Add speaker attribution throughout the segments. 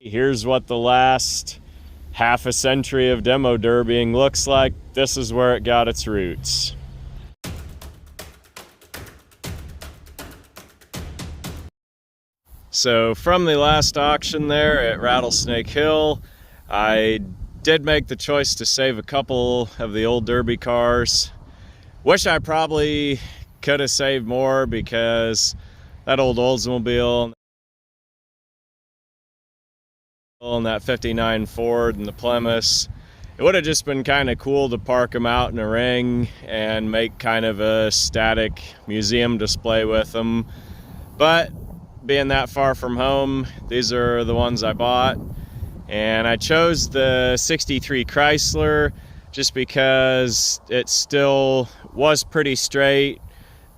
Speaker 1: Here's what the last half a century of demo derbying looks like. This is where it got its roots. So from the last auction there at Rattlesnake Hill, I did make the choice to save a couple of the old derby cars. Wish I probably could have saved more, because that old Oldsmobile and that 59 Ford and the Plymouth, it would have just been kind of cool to park them out in a ring and make kind of a static museum display with them. But being that far from home, these are the ones I bought. And I chose the 63 Chrysler just because it still was pretty straight,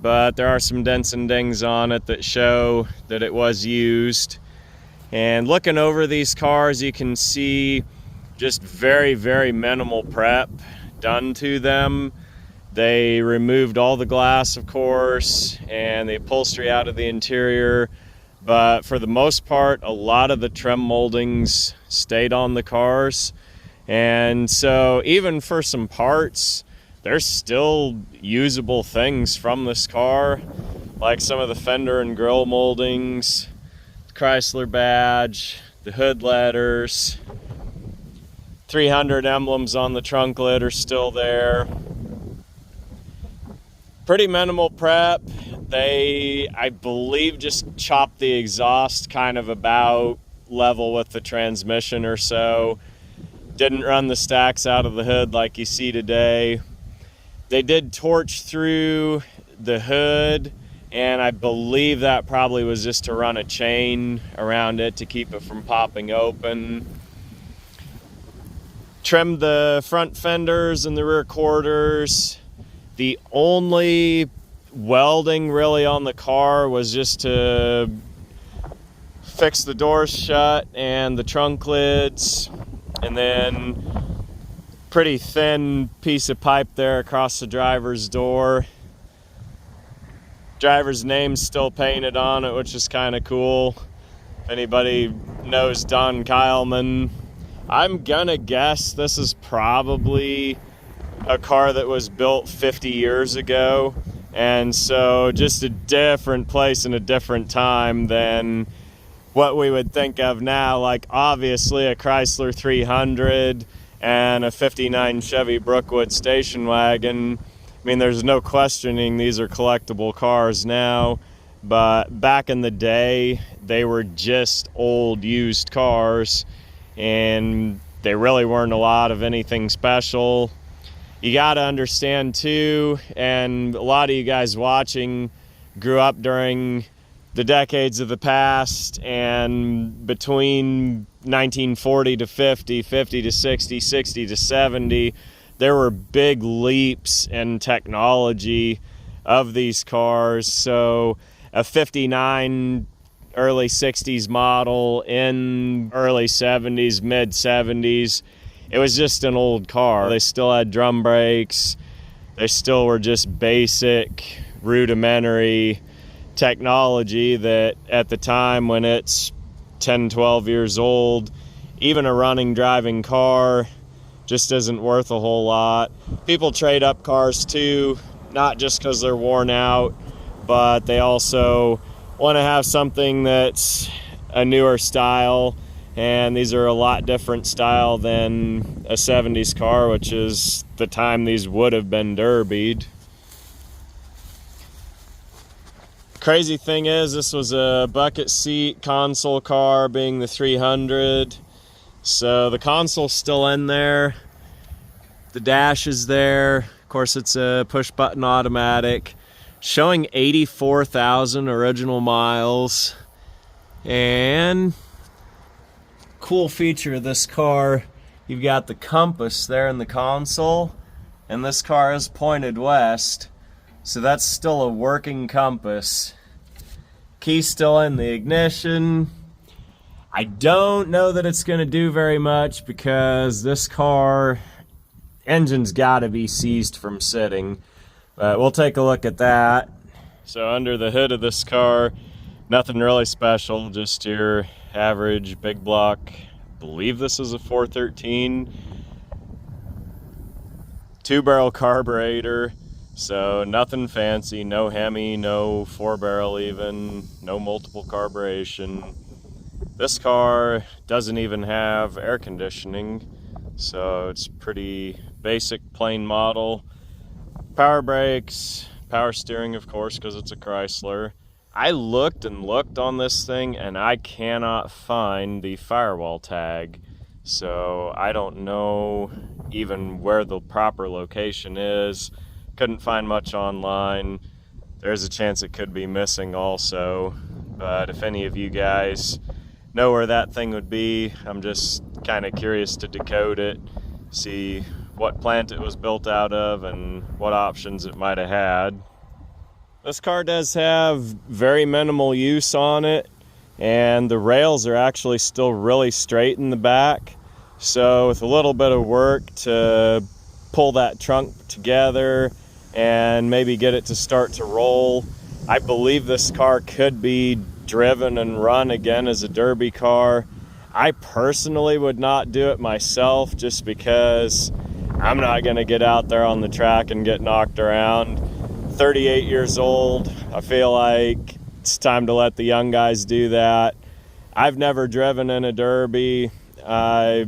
Speaker 1: but there are some dents and dings on it that show that it was used. And looking over these cars, you can see just very, very minimal prep done to them. They removed all the glass, of course, and the upholstery out of the interior. But for the most part, a lot of the trim moldings stayed on the cars. And so even for some parts, there's still usable things from this car, like some of the fender and grille moldings, the Chrysler badge, the hood letters, 300 emblems on the trunk lid are still there. Pretty minimal prep. They, I believe, just chopped the exhaust kind of about level with the transmission or so. Didn't run the stacks out of the hood like you see today. They did torch through the hood, and I believe that probably was just to run a chain around it to keep it from popping open. Trimmed the front fenders and the rear quarters. The only welding really on the car was just to fix the doors shut and the trunk lids, and then pretty thin piece of pipe there across the driver's door. Driver's name's still painted on it, which is kind of cool. If anybody knows Don Kyleman, I'm gonna guess this is probably a car that was built 50 years ago. And so just a different place and a different time than what we would think of now. Like obviously a Chrysler 300 and a 59 Chevy Brookwood station wagon. I mean, there's no questioning these are collectible cars now. But back in the day, they were just old used cars, and they really weren't a lot of anything special. You got to understand too, and a lot of you guys watching grew up during the decades of the past, and between 1940 to 50, 50 to 60, 60 to 70, there were big leaps in technology of these cars. So a 59 early 60s model in early 70s, mid 70s, it was just an old car. They still had drum brakes. They still were just basic, rudimentary technology that at the time when it's 10, 12 years old, even a running, driving car just isn't worth a whole lot. People trade up cars too, not just because they're worn out, but they also want to have something that's a newer style. And these are a lot different style than a 70s car, which is the time these would have been derbied. Crazy thing is, this was a bucket seat console car, being the 300. So the console's still in there. The dash is there. Of course, it's a push button automatic, showing 84,000 original miles. And cool feature of this car, you've got the compass there in the console, and this car is pointed west, so that's still a working compass. Key's still in the ignition. I don't know that it's going to do very much because this car, engine's got to be seized from sitting, but we'll take a look at that. So under the hood of this car, nothing really special, just your average big block. I believe this is a 413. 2-barrel carburetor, so nothing fancy, no Hemi, no 4-barrel even, no multiple carburation. This car doesn't even have air conditioning, so it's pretty basic, plain model. Power brakes, power steering of course because it's a Chrysler. I looked and looked on this thing and I cannot find the firewall tag, so I don't know even where the proper location is. Couldn't find much online. There's a chance it could be missing also, but if any of you guys know where that thing would be, I'm just kind of curious to decode it, see what plant it was built out of and what options it might have had. This car does have very minimal use on it, and the rails are actually still really straight in the back. So with a little bit of work to pull that trunk together and maybe get it to start to roll, I believe this car could be driven and run again as a derby car. I personally would not do it myself just because I'm not going to get out there on the track and get knocked around. 38 years old, I feel like it's time to let the young guys do that. I've never driven in a derby. I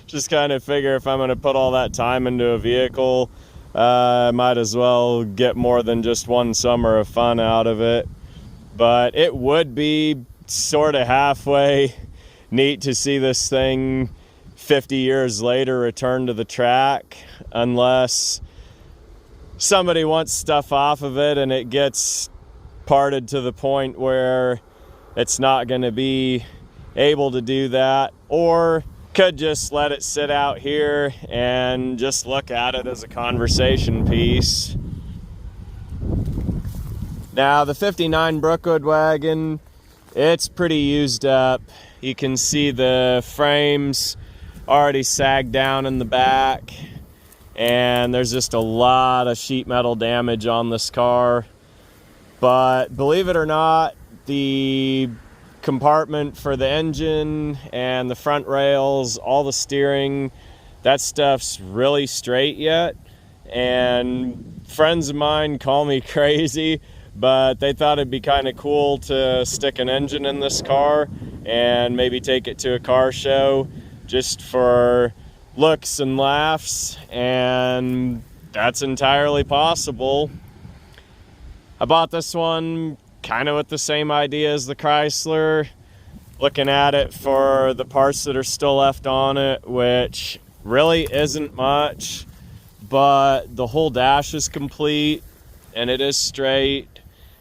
Speaker 1: just kind of figure if I'm going to put all that time into a vehicle, I might as well get more than just one summer of fun out of it. But it would be sort of halfway neat to see this thing 50 years later return to the track, unless somebody wants stuff off of it and it gets parted to the point where it's not going to be able to do that, or could just let it sit out here and just look at it as a conversation piece. Now the 59 Brookwood wagon, it's pretty used up. You can see the frames already sagged down in the back, and there's just a lot of sheet metal damage on this car. But believe it or not, the compartment for the engine and the front rails, all the steering, that stuff's really straight yet. And friends of mine call me crazy, but they thought it'd be kind of cool to stick an engine in this car and maybe take it to a car show just for looks and laughs, and that's entirely possible. I bought this one kind of with the same idea as the Chrysler, looking at it for the parts that are still left on it, which really isn't much, but the whole dash is complete and it is straight,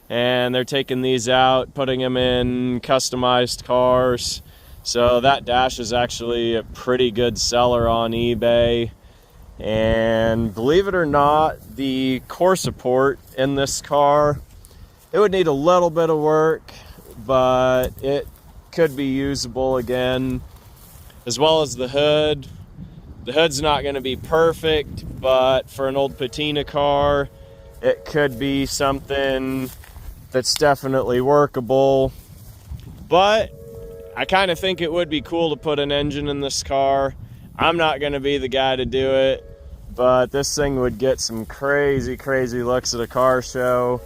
Speaker 1: and they're taking these out, putting them in customized cars. So that dash is actually a pretty good seller on eBay. And believe it or not, the core support in this car, it would need a little bit of work, but it could be usable again, as well as the hood. The hood's not going to be perfect, but for an old patina car, it could be something that's definitely workable. But I kind of think it would be cool to put an engine in this car. I'm not going to be the guy to do it, but this thing would get some crazy, crazy looks at a car show,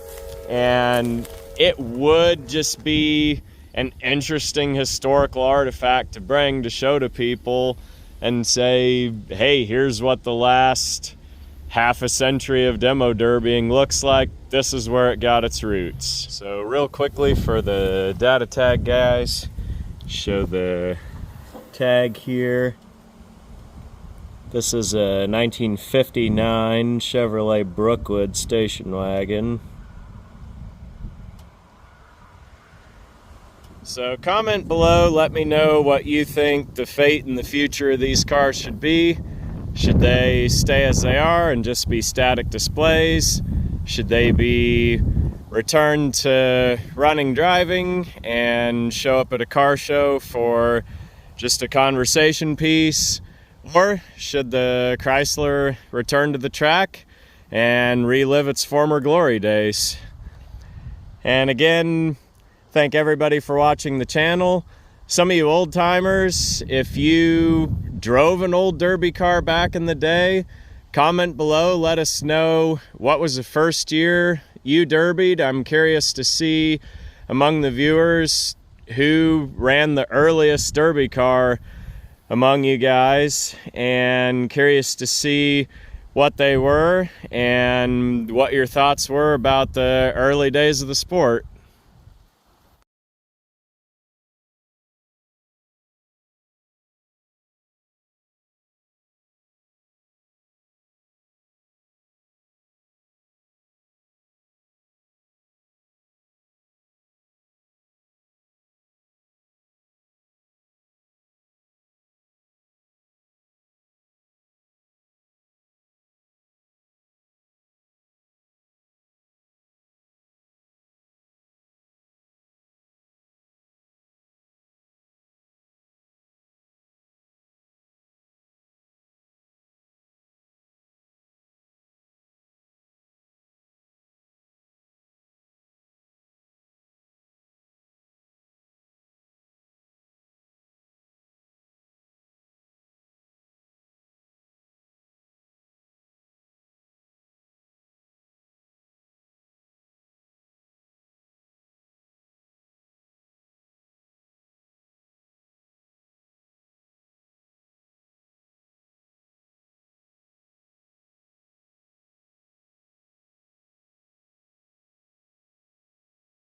Speaker 1: and it would just be an interesting historical artifact to bring to show to people and say, hey, here's what the last half a century of demo derbying looks like. This is where it got its roots. So real quickly for the data tag guys, show the tag here. This is a 1959 Chevrolet Brookwood station wagon. So comment below, let me know what you think the fate and the future of these cars should be. Should they stay as they are and just be static displays? Should they be returned to running driving and show up at a car show for just a conversation piece? Or should the Chrysler return to the track and relive its former glory days? And again, thank everybody for watching the channel. Some of you old timers, if you drove an old derby car back in the day, comment below, let us know what was the first year you derbied. I'm curious to see among the viewers who ran the earliest derby car among you guys, and curious to see what they were and what your thoughts were about the early days of the sport.